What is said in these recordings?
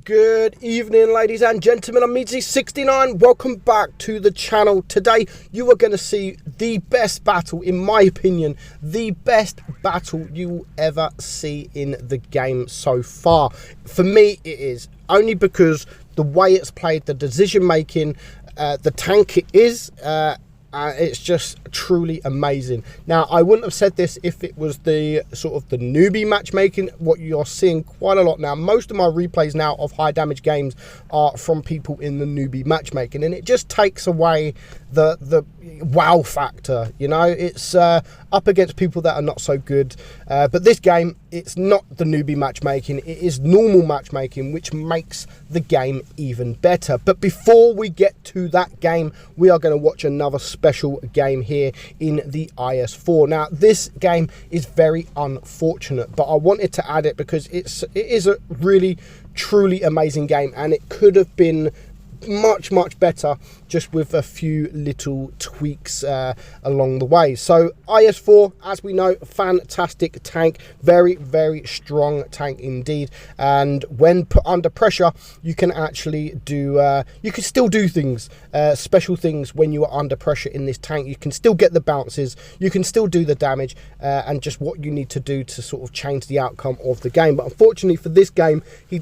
Good evening, ladies and gentlemen. I'm meadsy69. Welcome back to the channel. Today you are going to see the best battle, in my opinion, the best battle you will ever see in the game so far. For me, it is only because the way it's played, the decision making, the tank it is, it's just truly amazing. Now, I wouldn't have said this if it was the sort of the newbie matchmaking, what you're seeing quite a lot now. Most of my replays now of high damage games are from people in the newbie matchmaking, and it just takes away the wow factor. You know, it's up against people that are not so good. But this game, it's not the newbie matchmaking, it is normal matchmaking, which makes the game even better. But before we get to that game, we are going to watch another special game here in the IS4. Now, this game is very unfortunate, but I wanted to add it because it is a really truly amazing game, and it could have been much better just with a few little tweaks along the way. So IS4, as we know, fantastic tank, very strong tank indeed, and when put under pressure you can actually do you can still do things, special things when you are under pressure in this tank. You can still get the bounces, you can still do the damage, and just what you need to do to sort of change the outcome of the game. But unfortunately for this game, he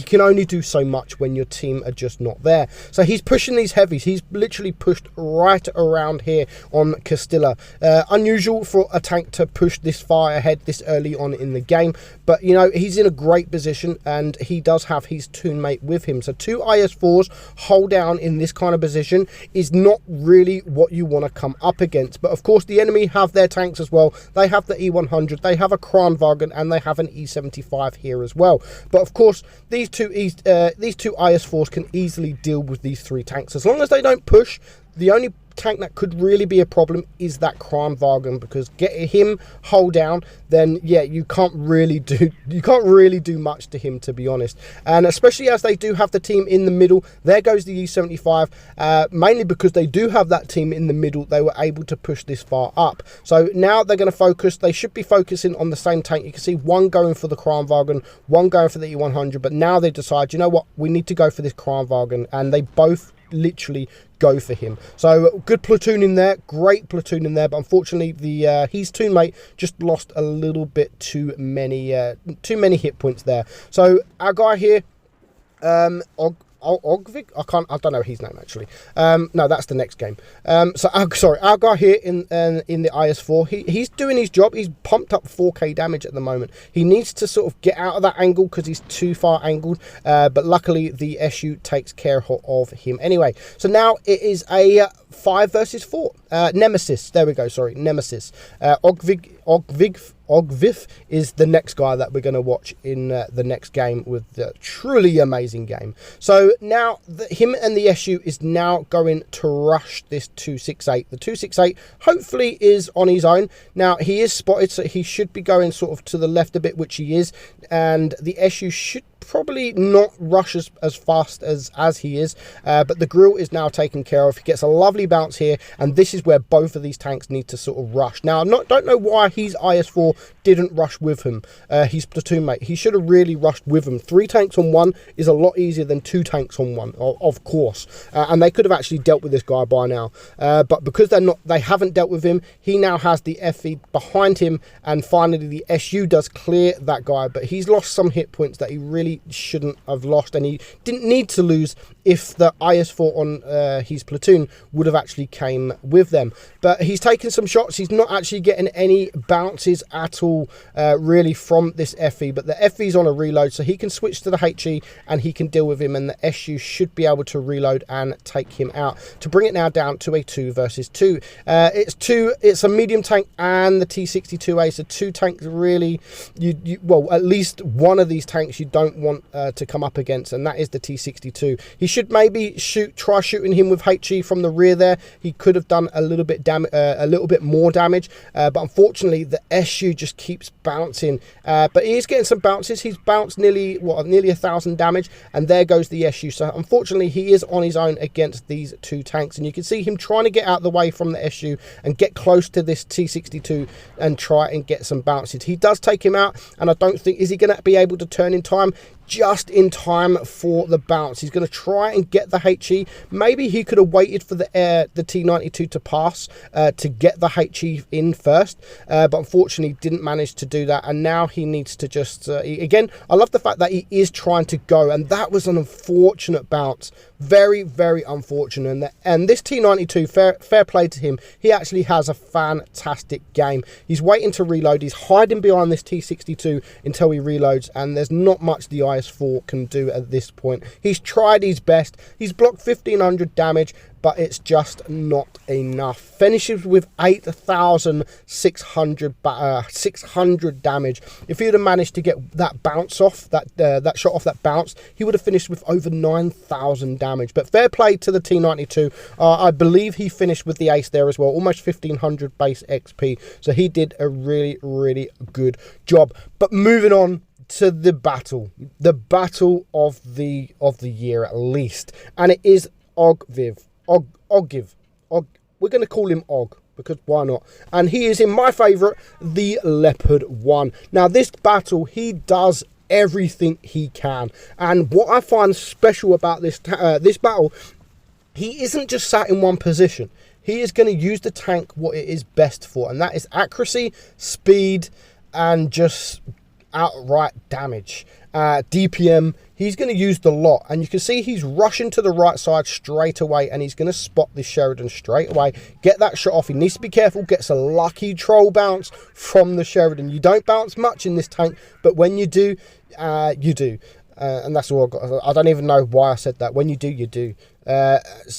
can only do so much when your team are just not there. So he's pushing these heavies. He's literally pushed right around here on Castilla. Unusual for a tank to push this far ahead this early on in the game, but you know, he's in a great position, and he does have his toonmate with him. So two IS4s hold down in this kind of position is not really what you want to come up against. But of course the enemy have their tanks as well. They have the E100, they have a Kranwagen, and they have an E75 here as well. But of course these two IS4s can easily deal with these three tanks as long as they don't push. The only tank that could really be a problem is that Kranwagen, because get him hold down, then yeah, you can't really do much to him, to be honest. And especially as they do have the team in the middle, there goes the E75, mainly because they do have that team in the middle, they were able to push this far up. So now they're going to focus, they should be focusing on the same tank. You can see one going for the Kranwagen, one going for the E100, but now they decide, you know what, we need to go for this Kranwagen, and they both literally go for him. So good platoon in there, great platoon in there, but unfortunately the his teammate just lost a little bit too many hit points there. So our guy here, Ogvig? I don't know his name actually. No, that's the next game. So our guy here in the IS4, he's doing his job. He's pumped up 4k damage at the moment. He needs to sort of get out of that angle because he's too far angled, but luckily the SU takes care of him anyway. So now it is a 5 versus 4. Nemesis, there we go, sorry, Nemesis. Ogvif is the next guy that we're going to watch in the next game, with the truly amazing game. So now him and the SU is now going to rush this 268. The 268 hopefully is on his own. Now he is spotted, so he should be going sort of to the left a bit, which he is, and the SU should probably not rush as fast as he is, but the grill is now taken care of. He gets a lovely bounce here, and this is where both of these tanks need to sort of rush. Now I don't know why his IS4 didn't rush with him, his platoon mate. He should have really rushed with him. 3 tanks on one is a lot easier than 2 tanks on one, of course, and they could have actually dealt with this guy by now, but because they haven't dealt with him, he now has the FE behind him, and finally the SU does clear that guy, but he's lost some hit points that he really shouldn't have lost, and he didn't need to lose if the IS4 on his platoon would have actually came with them. But he's taking some shots. He's not actually getting any bounces at all really from this FE, but the FE's on a reload, so he can switch to the HE and he can deal with him, and the SU should be able to reload and take him out to bring it now down to a 2 versus 2. It's a medium tank and the T62A, so 2 tanks really, well, at least one of these tanks you don't want to come up against, and that is the T62. He should maybe try shooting him with HE from the rear there. He could have done a little bit more damage, but unfortunately the SU just keeps bouncing, but he is getting some bounces. He's bounced nearly 1,000 damage, and there goes the SU. So unfortunately he is on his own against these 2 tanks, and you can see him trying to get out of the way from the SU and get close to this T62 and try and get some bounces. He does take him out, and I don't think, is he going to be able to turn in time? just in time for the bounce. He's going to try and get the HE. Maybe he could have waited for the T92 to pass to get the HE in first, but unfortunately didn't manage to do that, and now he needs to just again, I love the fact that he is trying to go, and that was an unfortunate bounce. Very, very unfortunate. And this T92, fair play to him, he actually has a fantastic game. He's waiting to reload, he's hiding behind this T62 until he reloads, and there's not much the IS-4 can do at this point. He's tried his best, he's blocked 1500 damage, but it's just not enough. Finishes with 8,600 damage. If he'd have managed to get that bounce off, that shot off that bounce, he would have finished with over 9,000 damage. But fair play to the T92. I believe he finished with the ace there as well, almost 1,500 base XP. So he did a really, really good job. But moving on to the battle of the year at least, and it is Ogviv. Ogiv. We're going to call him Og, because why not? And he is, in my favourite, the Leopard 1. Now, this battle, he does everything he can. And what I find special about this battle, he isn't just sat in one position. He is going to use the tank what it is best for, and that is accuracy, speed, and just outright damage. DPM, he's going to use the lot, and you can see he's rushing to the right side straight away, and he's going to spot this Sheridan straight away, get that shot off. He needs to be careful, gets a lucky troll bounce from the Sheridan. You don't bounce much in this tank, but when you do, you do. And that's all I've got. I don't even know why I said that. When you do, you do.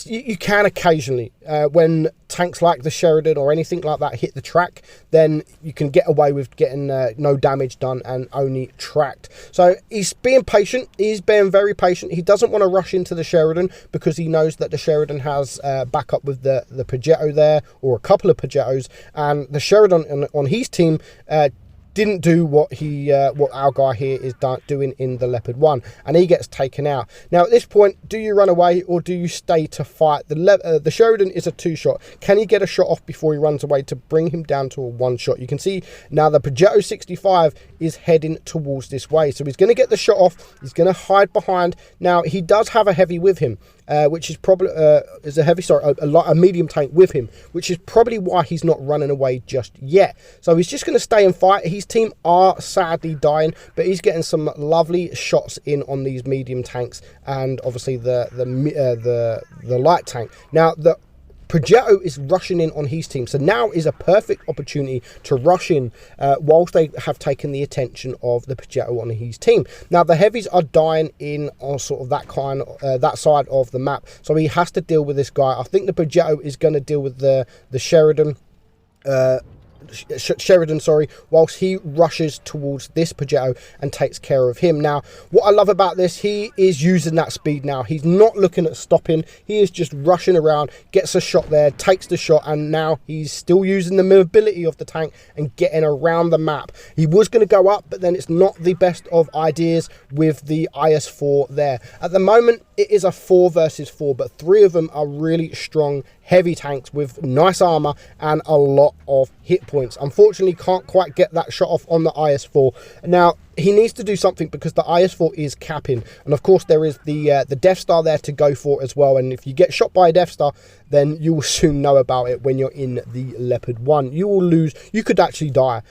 You can occasionally, when tanks like the Sheridan or anything like that hit the track, then you can get away with getting no damage done and only tracked. So he's being patient. He's being very patient. He doesn't want to rush into the Sheridan because he knows that the Sheridan has backup with the Peugeot there, or a couple of Peugeots, and the Sheridan on his team didn't do what our guy here is doing in the Leopard 1, and he gets taken out. Now at this point, do you run away or do you stay to fight? The Sheridan is a 2-shot. Can he get a shot off before he runs away to bring him down to a 1-shot? You can see now the Peugeot 65 is heading towards this way, so he's going to get the shot off. He's going to hide behind. Now he does have a heavy with him, which is probably a medium tank with him, which is probably why he's not running away just yet. So he's just going to stay and fight. His team are sadly dying, but he's getting some lovely shots in on these medium tanks, and obviously the light tank. Now the Peugeot is rushing in on his team, so now is a perfect opportunity to rush in whilst they have taken the attention of the Peugeot on his team. Now the heavies are dying in on sort of that side of the map, so he has to deal with this guy. I think the Peugeot is going to deal with the Sheridan. Whilst he rushes towards this Peugeot and takes care of him. Now, what I love about this, he is using that speed now. He's not looking at stopping. He is just rushing around, gets a shot there, takes the shot, and now he's still using the mobility of the tank and getting around the map. He was going to go up, but then it's not the best of ideas with the IS-4 there. At the moment, it is a 4 versus 4, but 3 of them are really strong, heavy tanks with nice armor and a lot of hit points. Unfortunately, can't quite get that shot off on the IS-4. Now, he needs to do something because the IS-4 is capping, and of course there is the Death Star there to go for as well. And if you get shot by a Death Star, then you will soon know about it when you're in the Leopard 1. You will lose. You could actually die.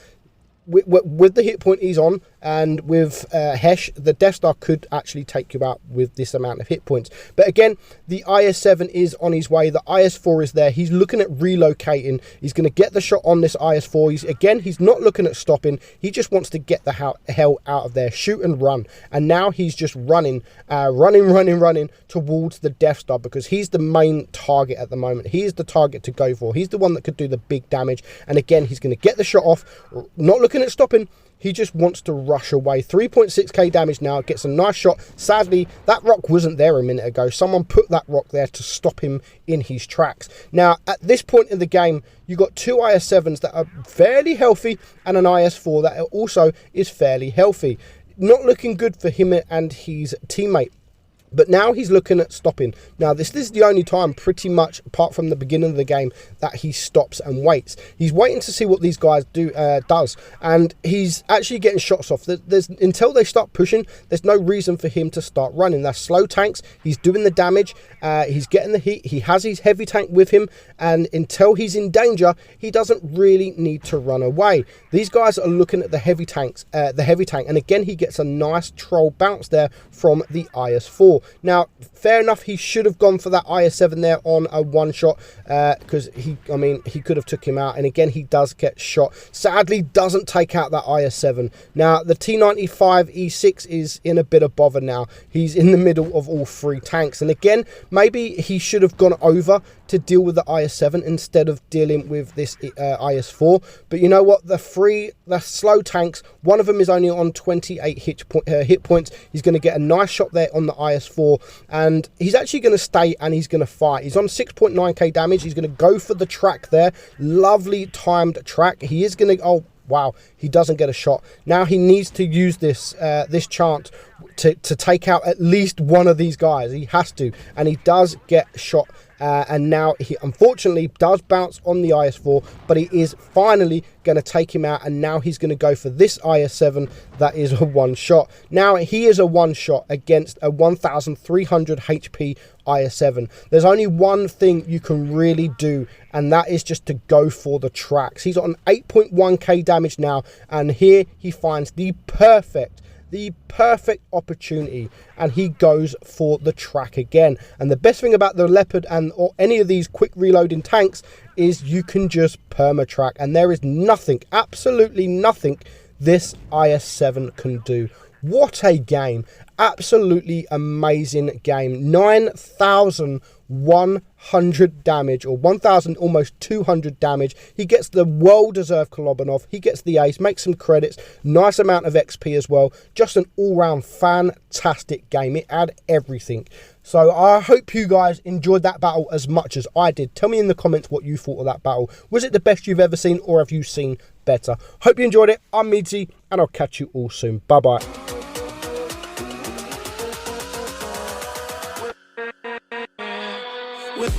With the hit point he's on, and with Hesh, the Death Star could actually take you out with this amount of hit points. But again, the IS-7 is on his way. The IS-4 is there. He's looking at relocating. He's going to get the shot on this IS-4. He's not looking at stopping. He just wants to get the hell out of there, shoot and run. And now he's just running towards the Death Star, because he's the main target at the moment. He is the target to go for. He's the one that could do the big damage. And again, he's going to get the shot off, not looking at stopping. He just wants to rush away. 3.6k damage now, gets a nice shot. Sadly, that rock wasn't there a minute ago. Someone put that rock there to stop him in his tracks. Now, at this point in the game, you've got 2 IS-7s that are fairly healthy and an IS-4 that also is fairly healthy. Not looking good for him and his teammate. But now he's looking at stopping. Now, this is the only time, pretty much, apart from the beginning of the game, that he stops and waits. He's waiting to see what these guys does. And he's actually getting shots off. Until they start pushing, there's no reason for him to start running. They're slow tanks. He's doing the damage. He's getting the heat. He has his heavy tank with him. And until he's in danger, he doesn't really need to run away. These guys are looking at the heavy tanks, and again, he gets a nice troll bounce there from the IS-4. Now, fair enough, he should have gone for that IS-7 there on a one-shot, because he could have took him out, and again, he does get shot. Sadly, doesn't take out that IS-7. Now, the T-95 E6 is in a bit of bother now. He's in the middle of all three tanks, and again, maybe he should have gone over to deal with the IS-7 instead of dealing with this IS-4. But you know what? The slow tanks, one of them is only on 28 hit points. He's going to get a nice shot there on the IS-4, and he's actually going to stay and he's going to fight. He's on 6.9k damage. He's going to go for the track there. Lovely timed track. He is going to... Oh, wow, he doesn't get a shot. Now he needs to use this chance to take out at least one of these guys. He has to, and he does get shot. And now he unfortunately does bounce on the IS-4, but he is finally going to take him out, and now he's going to go for this IS-7 that is a one-shot. Now he is a one-shot against a 1300 HP IS-7. There's only one thing you can really do, and that is just to go for the tracks. He's on 8.1k damage now, and here he finds the perfect opportunity, and he goes for the track again. And the best thing about the Leopard or any of these quick reloading tanks is you can just perma track, and there is nothing, absolutely nothing, this IS-7 can do. What a game. Absolutely amazing game. 9,100 damage, or 1,000, almost 200 damage. He gets the well-deserved Kolobanov. He gets the ace, makes some credits. Nice amount of XP as well. Just an all-round fantastic game. It had everything. So I hope you guys enjoyed that battle as much as I did. Tell me in the comments what you thought of that battle. Was it the best you've ever seen, or have you seen better? Hope you enjoyed it. I'm Meadsy, and I'll catch you all soon. Bye-bye. With